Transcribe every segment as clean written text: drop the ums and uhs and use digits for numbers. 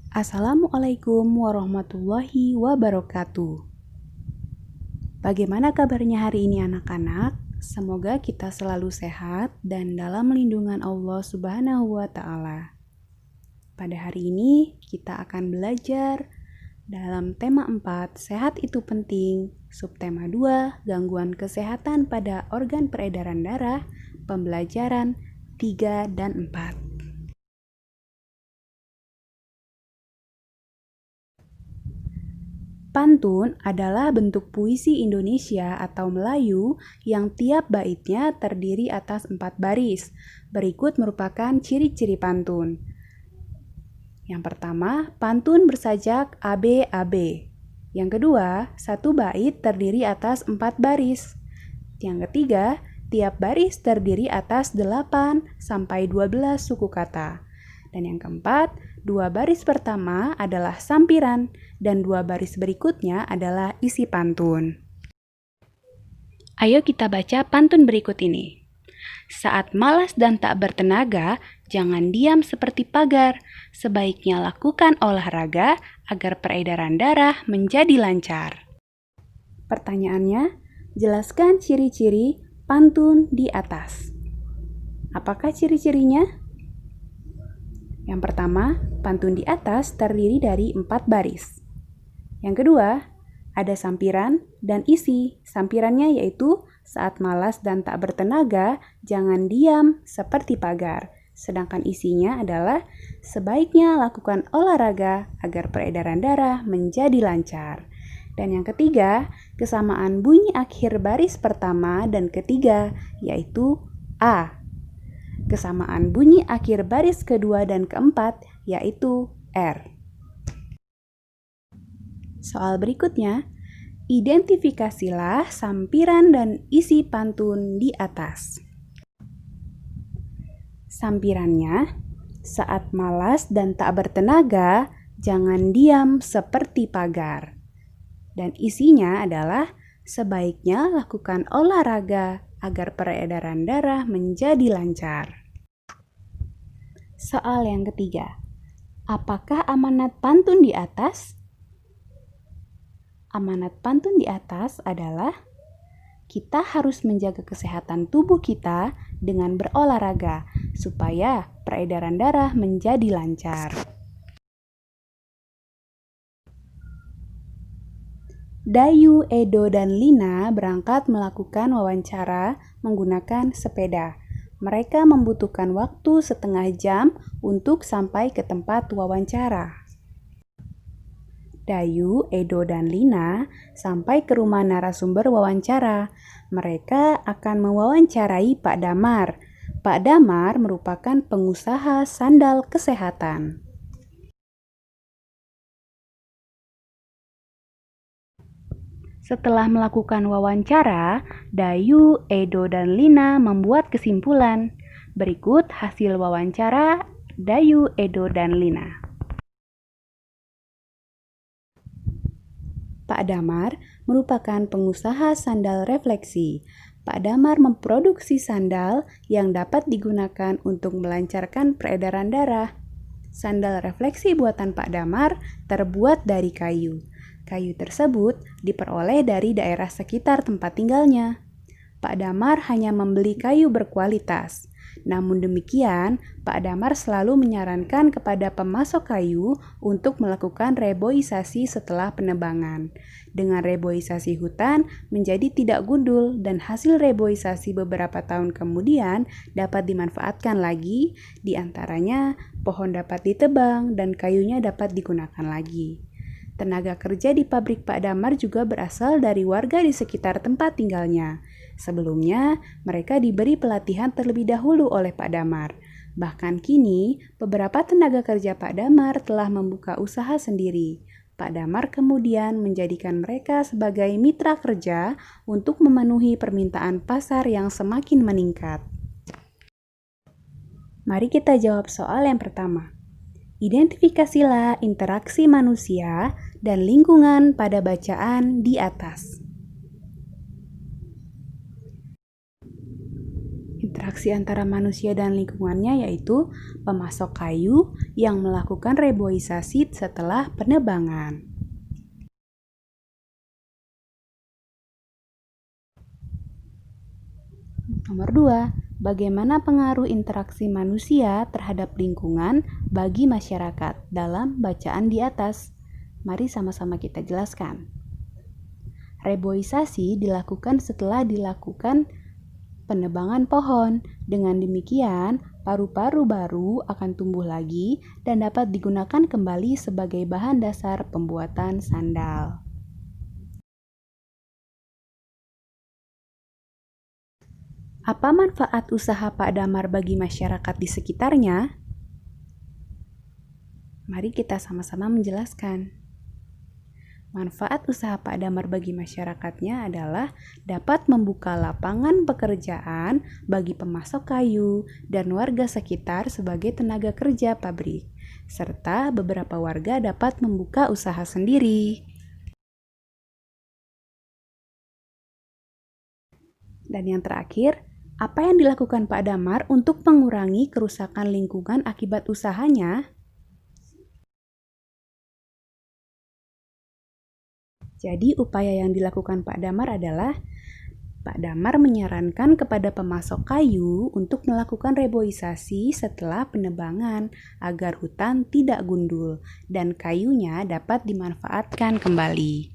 Assalamualaikum warahmatullahi wabarakatuh. Bagaimana kabarnya hari ini anak-anak? Semoga kita selalu sehat dan dalam lindungan Allah Subhanahu wa Ta'ala. Pada hari ini kita akan belajar dalam tema 4, sehat itu penting, subtema 2, gangguan kesehatan pada organ peredaran darah, pembelajaran 3 dan 4. Pantun adalah bentuk puisi Indonesia atau Melayu yang tiap baitnya terdiri atas 4 baris. Berikut merupakan ciri-ciri pantun. Yang pertama, pantun bersajak AB-AB. Yang kedua, satu bait terdiri atas 4 baris. Yang ketiga, tiap baris terdiri atas 8 sampai 12 suku kata. Dan yang keempat, 2 baris pertama adalah sampiran dan 2 baris berikutnya adalah isi pantun. Ayo kita baca pantun berikut ini. Saat malas dan tak bertenaga, jangan diam seperti pagar. Sebaiknya lakukan olahraga agar peredaran darah menjadi lancar. Pertanyaannya, jelaskan ciri-ciri pantun di atas. Apakah ciri-cirinya? Yang pertama, pantun di atas terdiri dari 4 baris. Yang kedua, ada sampiran dan isi. Sampirannya yaitu saat malas dan tak bertenaga, jangan diam seperti pagar. Sedangkan isinya adalah sebaiknya lakukan olahraga agar peredaran darah menjadi lancar. Dan yang ketiga, kesamaan bunyi akhir baris pertama dan ketiga yaitu A. Kesamaan bunyi akhir baris kedua dan keempat yaitu R. Soal berikutnya, identifikasilah sampiran dan isi pantun di atas. Sampirannya, saat malas dan tak bertenaga, jangan diam seperti pagar. Dan isinya adalah sebaiknya lakukan olahraga agar peredaran darah menjadi lancar. Soal yang ketiga, apakah amanat pantun di atas? Amanat pantun di atas adalah kita harus menjaga kesehatan tubuh kita dengan berolahraga supaya peredaran darah menjadi lancar. Dayu, Edo, dan Lina berangkat melakukan wawancara menggunakan sepeda. Mereka membutuhkan waktu setengah jam untuk sampai ke tempat wawancara. Dayu, Edo, dan Lina sampai ke rumah narasumber wawancara. Mereka akan mewawancarai Pak Damar. Pak Damar merupakan pengusaha sandal kesehatan. Setelah melakukan wawancara, Dayu, Edo, dan Lina membuat kesimpulan. Berikut hasil wawancara Dayu, Edo, dan Lina. Pak Damar merupakan pengusaha sandal refleksi. Pak Damar memproduksi sandal yang dapat digunakan untuk melancarkan peredaran darah. Sandal refleksi buatan Pak Damar terbuat dari kayu. Kayu tersebut diperoleh dari daerah sekitar tempat tinggalnya. Pak Damar hanya membeli kayu berkualitas. Namun demikian, Pak Damar selalu menyarankan kepada pemasok kayu untuk melakukan reboisasi setelah penebangan. Dengan reboisasi hutan menjadi tidak gundul dan hasil reboisasi beberapa tahun kemudian dapat dimanfaatkan lagi, di antaranya pohon dapat ditebang dan kayunya dapat digunakan lagi. Tenaga kerja di pabrik Pak Damar juga berasal dari warga di sekitar tempat tinggalnya. Sebelumnya, mereka diberi pelatihan terlebih dahulu oleh Pak Damar. Bahkan kini, beberapa tenaga kerja Pak Damar telah membuka usaha sendiri. Pak Damar kemudian menjadikan mereka sebagai mitra kerja untuk memenuhi permintaan pasar yang semakin meningkat. Mari kita jawab soal yang pertama. Identifikasilah interaksi manusia dan lingkungan pada bacaan di atas. Interaksi antara manusia dan lingkungannya yaitu pemasok kayu yang melakukan reboisasi setelah penebangan. Nomor 2, bagaimana pengaruh interaksi manusia terhadap lingkungan bagi masyarakat dalam bacaan di atas? Mari sama-sama kita jelaskan. Reboisasi dilakukan setelah dilakukan penebangan pohon. Dengan demikian, paru-paru baru akan tumbuh lagi dan dapat digunakan kembali sebagai bahan dasar pembuatan sandal. Apa manfaat usaha Pak Damar bagi masyarakat di sekitarnya? Mari kita sama-sama menjelaskan. Manfaat usaha Pak Damar bagi masyarakatnya adalah dapat membuka lapangan pekerjaan bagi pemasok kayu dan warga sekitar sebagai tenaga kerja pabrik, serta beberapa warga dapat membuka usaha sendiri. Dan yang terakhir, apa yang dilakukan Pak Damar untuk mengurangi kerusakan lingkungan akibat usahanya? Jadi upaya yang dilakukan Pak Damar adalah Pak Damar menyarankan kepada pemasok kayu untuk melakukan reboisasi setelah penebangan agar hutan tidak gundul dan kayunya dapat dimanfaatkan kembali.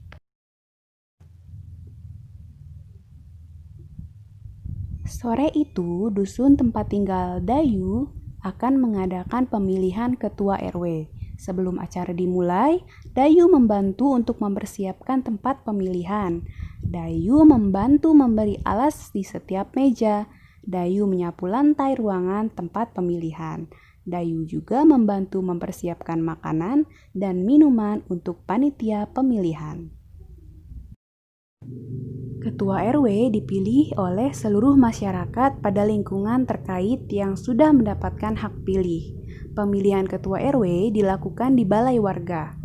Sore itu, dusun tempat tinggal Dayu akan mengadakan pemilihan ketua RW. Sebelum acara dimulai, Dayu membantu untuk mempersiapkan tempat pemilihan. Dayu membantu memberi alas di setiap meja. Dayu menyapu lantai ruangan tempat pemilihan. Dayu juga membantu mempersiapkan makanan dan minuman untuk panitia pemilihan. Ketua RW dipilih oleh seluruh masyarakat pada lingkungan terkait yang sudah mendapatkan hak pilih. Pemilihan ketua RW dilakukan di balai warga.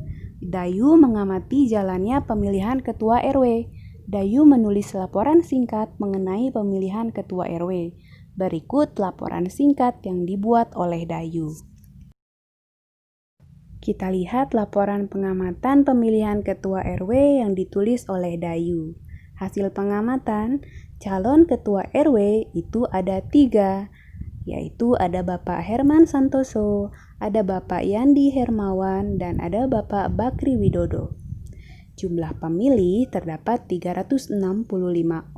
Dayu mengamati jalannya pemilihan ketua RW. Dayu menulis laporan singkat mengenai pemilihan ketua RW. Berikut laporan singkat yang dibuat oleh Dayu. Kita lihat laporan pengamatan pemilihan ketua RW yang ditulis oleh Dayu. Hasil pengamatan, calon ketua RW itu ada 3, yaitu ada Bapak Herman Santoso, ada Bapak Yandi Hermawan, dan ada Bapak Bakri Widodo. Jumlah pemilih terdapat 365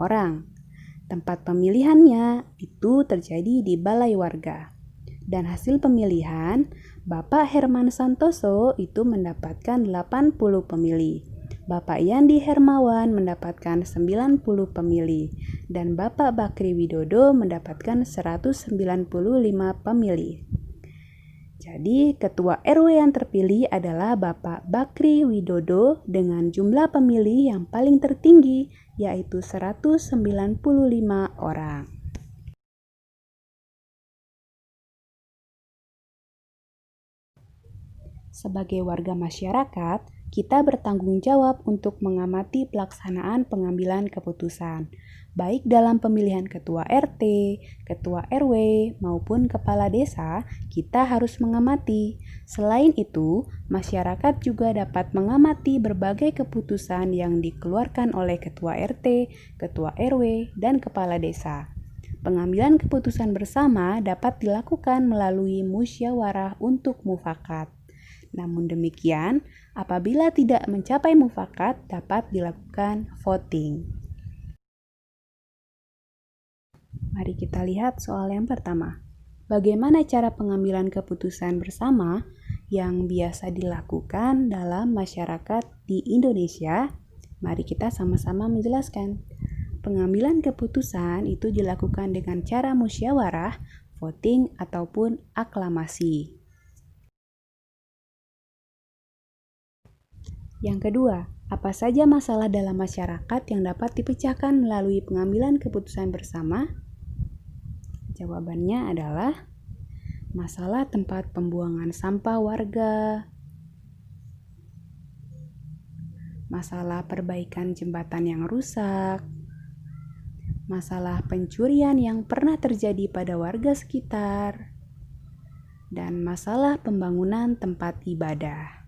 orang. Tempat pemilihannya itu terjadi di Balai Warga. Dan hasil pemilihan, Bapak Herman Santoso itu mendapatkan 80 pemilih. Bapak Yandi Hermawan mendapatkan 90 pemilih dan Bapak Bakri Widodo mendapatkan 195 pemilih. Jadi ketua RW yang terpilih adalah Bapak Bakri Widodo dengan jumlah pemilih yang paling tertinggi yaitu 195 orang. Sebagai warga masyarakat, kita bertanggung jawab untuk mengamati pelaksanaan pengambilan keputusan, baik dalam pemilihan ketua RT, ketua RW, maupun kepala desa, kita harus mengamati. Selain itu, masyarakat juga dapat mengamati berbagai keputusan yang dikeluarkan oleh ketua RT, ketua RW, dan kepala desa. Pengambilan keputusan bersama dapat dilakukan melalui musyawarah untuk mufakat. Namun demikian, apabila tidak mencapai mufakat, dapat dilakukan voting. Mari kita lihat soal yang pertama. Bagaimana cara pengambilan keputusan bersama yang biasa dilakukan dalam masyarakat di Indonesia? Mari kita sama-sama menjelaskan. Pengambilan keputusan itu dilakukan dengan cara musyawarah, voting, ataupun aklamasi. Yang kedua, apa saja masalah dalam masyarakat yang dapat dipecahkan melalui pengambilan keputusan bersama? Jawabannya adalah masalah tempat pembuangan sampah warga, masalah perbaikan jembatan yang rusak, masalah pencurian yang pernah terjadi pada warga sekitar, dan masalah pembangunan tempat ibadah.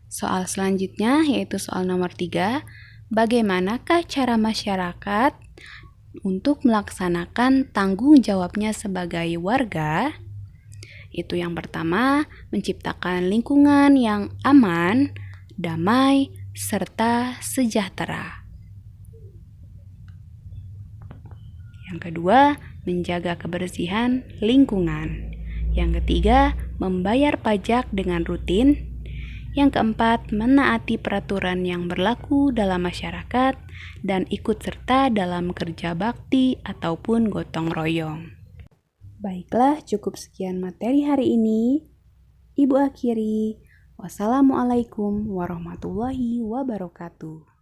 Soal selanjutnya yaitu soal nomor 3. Bagaimanakah cara masyarakat untuk melaksanakan tanggung jawabnya sebagai warga? Itu yang pertama, menciptakan lingkungan yang aman, damai, serta sejahtera. Yang kedua, menjaga kebersihan lingkungan. Yang ketiga, membayar pajak dengan rutin. Yang keempat, menaati peraturan yang berlaku dalam masyarakat dan ikut serta dalam kerja bakti ataupun gotong royong. Baiklah, cukup sekian materi hari ini. Ibu akhiri. Wassalamualaikum warahmatullahi wabarakatuh.